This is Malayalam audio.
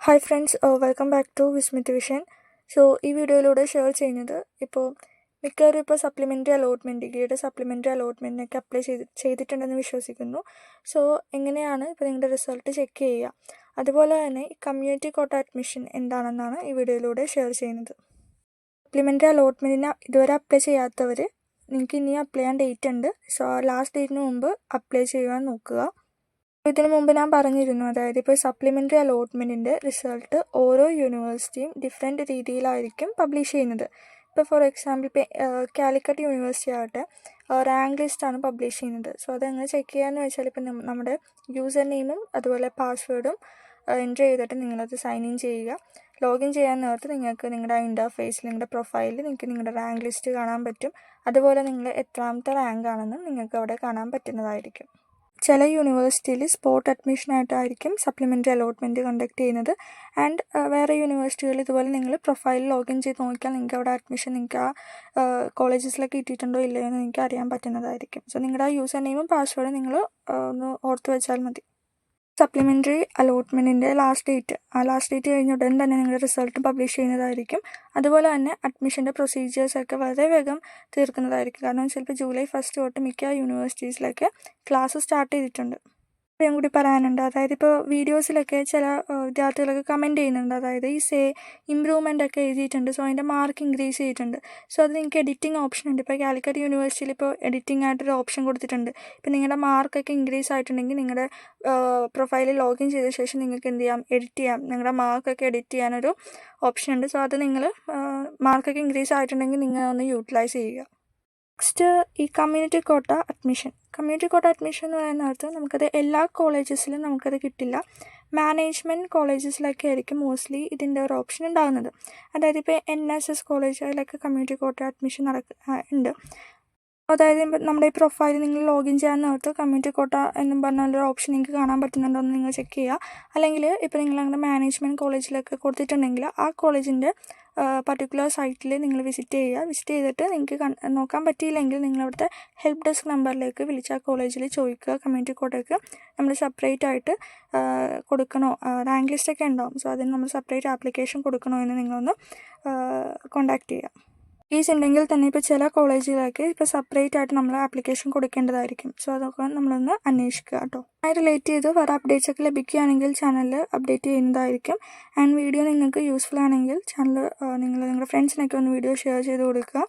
Hi friends, welcome back to Vismith vision. ഈ വീഡിയോയിലൂടെ ഷെയർ ചെയ്യുന്നത് മിക്കവരും സപ്ലിമെൻ്ററി അലോട്ട്മെൻറ്റ്, ഡിഗ്രിയുടെ സപ്ലിമെൻ്ററി അലോട്ട്മെൻറ്റിനൊക്കെ അപ്ലൈ ചെയ്തിട്ടുണ്ടെന്ന് വിശ്വസിക്കുന്നു. എങ്ങനെയാണ് നിങ്ങളുടെ റിസൾട്ട് ചെക്ക് ചെയ്യുക, അതുപോലെ തന്നെ ഈ കമ്മ്യൂണിറ്റി കോട്ട അഡ്മിഷൻ എന്താണെന്നാണ് ഈ വീഡിയോയിലൂടെ ഷെയർ ചെയ്യുന്നത്. സപ്ലിമെൻ്ററി അലോട്ട്മെൻറ്റിന് ഇതുവരെ അപ്ലൈ ചെയ്യാത്തവർ, നിങ്ങൾക്ക് ഇനി അപ്ലൈ ചെയ്യാൻ ഡേറ്റ് ഉണ്ട്. ലാസ്റ്റ് ഡേറ്റിന് മുമ്പ് അപ്ലൈ ചെയ്യാൻ നോക്കുക. ഇതിനു മുമ്പ് ഞാൻ പറഞ്ഞിരുന്നു, അതായത് സപ്ലിമെൻ്ററി അലോട്ട്മെൻറ്റിൻ്റെ റിസൾട്ട് ഓരോ യൂണിവേഴ്സിറ്റിയും ഡിഫറെൻറ്റ് രീതിയിലായിരിക്കും പബ്ലിഷ് ചെയ്യുന്നത്. ഫോർ എക്സാമ്പിൾ കാലിക്കറ്റ് യൂണിവേഴ്സിറ്റി ആകട്ടെ റാങ്ക് ലിസ്റ്റാണ് പബ്ലിഷ് ചെയ്യുന്നത്. അതെങ്ങനെ ചെക്ക് ചെയ്യാമെന്ന് വെച്ചാൽ നമ്മുടെ യൂസർ നെയിമും അതുപോലെ പാസ്വേഡും എൻ്റർ ചെയ്തിട്ട് നിങ്ങളത് സൈൻ ഇൻ ചെയ്യുക. ലോഗിൻ ചെയ്യാൻ നേരത്ത് നിങ്ങൾക്ക് നിങ്ങളുടെ ഇൻ്റർഫേസിൽ, നിങ്ങളുടെ പ്രൊഫൈലിൽ നിങ്ങൾക്ക് നിങ്ങളുടെ റാങ്ക് ലിസ്റ്റ് കാണാൻ പറ്റും. അതുപോലെ നിങ്ങൾ എത്രാമത്തെ റാങ്ക് ആണെന്നും നിങ്ങൾക്ക് അവിടെ കാണാൻ പറ്റുന്നതായിരിക്കും. ചില യൂണിവേഴ്സിറ്റിയിൽ സ്പോട്ട് അഡ്മിഷനായിട്ടായിരിക്കും സപ്ലിമെൻ്ററി അലോട്ട്മെൻറ്റ് കണ്ടക്ട് ചെയ്യുന്നത്. ആൻഡ് വേറെ യൂണിവേഴ്സിറ്റികളിൽ ഇതുപോലെ നിങ്ങൾ പ്രൊഫൈൽ ലോഗിൻ ചെയ്ത് നോക്കിയാൽ നിങ്ങൾക്ക് അവിടെ അഡ്മിഷൻ നിങ്ങൾക്ക് ആ കോളേജസിലൊക്കെ കിട്ടിയിട്ടുണ്ടോ ഇല്ലയോ എന്ന് നിങ്ങൾക്ക് അറിയാൻ പറ്റുന്നതായിരിക്കും. നിങ്ങളുടെ ആ യൂസർ നെയിമും പാസ്വേഡും നിങ്ങൾ ഒന്ന് ഓർത്ത് വെച്ചാൽ മതി. സപ്ലിമെൻ്ററി അലോട്ട്മെൻറ്റിൻ്റെ ലാസ്റ്റ് ഡേറ്റ് കഴിഞ്ഞ ഉടൻ തന്നെ നിങ്ങളുടെ റിസൾട്ട് പബ്ലിഷ് ചെയ്യുന്നതായിരിക്കും. അതുപോലെ തന്നെ അഡ്മിഷൻ്റെ പ്രൊസീജിയേഴ്സൊക്കെ വളരെ വേഗം തീർക്കുന്നതായിരിക്കും. കാരണം ചിലപ്പോൾ ജൂലൈ 1 തൊട്ട് മിക്ക യൂണിവേഴ്സിറ്റീസിലൊക്കെ ക്ലാസ് സ്റ്റാർട്ട് ചെയ്തിട്ടുണ്ട്. ഞാൻ കൂടി പറയാനുണ്ട്, അതായത് വീഡിയോസിലൊക്കെ ചില വിദ്യാർത്ഥികളൊക്കെ കമൻറ്റ് ചെയ്യുന്നുണ്ട്, അതായത് ഇമ്പ്രൂവ്മെൻ്റ് ഒക്കെ എഴുതിയിട്ടുണ്ട്, അതിൻ്റെ മാർക്ക് ഇൻക്രീസ് ചെയ്തിട്ടുണ്ട്. അത് നിങ്ങൾക്ക് എഡിറ്റിംഗ് ഓപ്ഷൻ ഉണ്ട്. കാലിക്കറ്റ് യൂണിവേഴ്സിറ്റിയിൽ എഡിറ്റിംഗ് ആയിട്ടൊരു ഓപ്ഷൻ കൊടുത്തിട്ടുണ്ട്. നിങ്ങളുടെ മാർക്കൊക്കെ ഇൻക്രീസ് ആയിട്ടുണ്ടെങ്കിൽ നിങ്ങളുടെ പ്രൊഫൈലിൽ ലോഗിൻ ചെയ്ത ശേഷം നിങ്ങൾക്ക് എന്ത് ചെയ്യാം, എഡിറ്റ് ചെയ്യാം. നിങ്ങളുടെ മാർക്കൊക്കെ എഡിറ്റ് ചെയ്യാനൊരു ഓപ്ഷൻ ഉണ്ട്. അത് നിങ്ങൾ മാർക്കൊക്കെ ഇൻക്രീസ് ആയിട്ടുണ്ടെങ്കിൽ നിങ്ങൾ ഒന്ന് യൂട്ടിലൈസ് ചെയ്യുക. നെക്സ്റ്റ്, ഈ കമ്മ്യൂണിറ്റി കോട്ട അഡ്മിഷൻ എന്ന് പറയുന്നത് നമുക്കത് എല്ലാ കോളേജസിലും നമുക്കത് കിട്ടില്ല. മാനേജ്മെൻറ്റ് കോളേജസിലൊക്കെ ആയിരിക്കും മോസ്റ്റ്ലി ഇതിൻ്റെ ഒരു ഓപ്ഷൻ ഉണ്ടാകുന്നത്. അതായത് NSS കോളേജുകളിലൊക്കെ കമ്മ്യൂണിറ്റി കോട്ട അഡ്മിഷൻ ഉണ്ട്. അതായത് നമ്മുടെ ഈ പ്രൊഫൈൽ നിങ്ങൾ ലോഗിൻ ചെയ്യാൻ നേരത്ത് കമ്മ്യൂണിറ്റി കോട്ട എന്നും പറഞ്ഞൊരു ഓപ്ഷൻ നിങ്ങൾക്ക് കാണാൻ പറ്റുന്നുണ്ടോ എന്ന് നിങ്ങൾ ചെക്ക് ചെയ്യുക. അല്ലെങ്കിൽ നിങ്ങൾ അങ്ങനെ മാനേജ്മെൻറ്റ് കോളേജിലൊക്കെ കൊടുത്തിട്ടുണ്ടെങ്കിൽ ആ കോളേജിൻ്റെ പർട്ടിക്കുലർ സൈറ്റിൽ നിങ്ങൾ വിസിറ്റ് ചെയ്തിട്ട് നിങ്ങൾക്ക് നോക്കാൻ പറ്റിയില്ലെങ്കിൽ നിങ്ങളവിടുത്തെ ഹെൽപ്പ് ഡെസ്ക് നമ്പറിലേക്ക് വിളിച്ച് ആ കോളേജിൽ ചോദിക്കുക. കമ്മ്യൂണിറ്റി കോട്ടയ്ക്ക് നമ്മൾ സെപ്പറേറ്റ് ആയിട്ട് കൊടുക്കണോ, റാങ്ക് ലിസ്റ്റൊക്കെ ഉണ്ടാവും. അതിന് നമ്മൾ സെപ്പറേറ്റ് ആപ്ലിക്കേഷൻ കൊടുക്കണോ എന്ന് നിങ്ങളൊന്ന് കോൺടാക്റ്റ് ചെയ്യുക. ഫീസ് ഉണ്ടെങ്കിൽ തന്നെ ചില കോളേജുകളൊക്കെ സെപ്പറേറ്റ് ആയിട്ട് നമ്മൾ ആപ്ലിക്കേഷൻ കൊടുക്കേണ്ടതായിരിക്കും. അതൊക്കെ നമ്മളൊന്ന് അന്വേഷിക്കുക കേട്ടോ. റിലേറ്റ് ചെയ്ത് വേറെ അപ്ഡേറ്റ്സ് ഒക്കെ ലഭിക്കുകയാണെങ്കിൽ ചാനൽ അപ്ഡേറ്റ് ചെയ്യുന്നതായിരിക്കും. ആൻഡ് വീഡിയോ നിങ്ങൾക്ക് യൂസ്ഫുൾ ആണെങ്കിൽ ചാനൽ നിങ്ങളുടെ ഫ്രണ്ട്സിനൊക്കെ ഒന്ന് വീഡിയോ ഷെയർ ചെയ്ത് കൊടുക്കുക.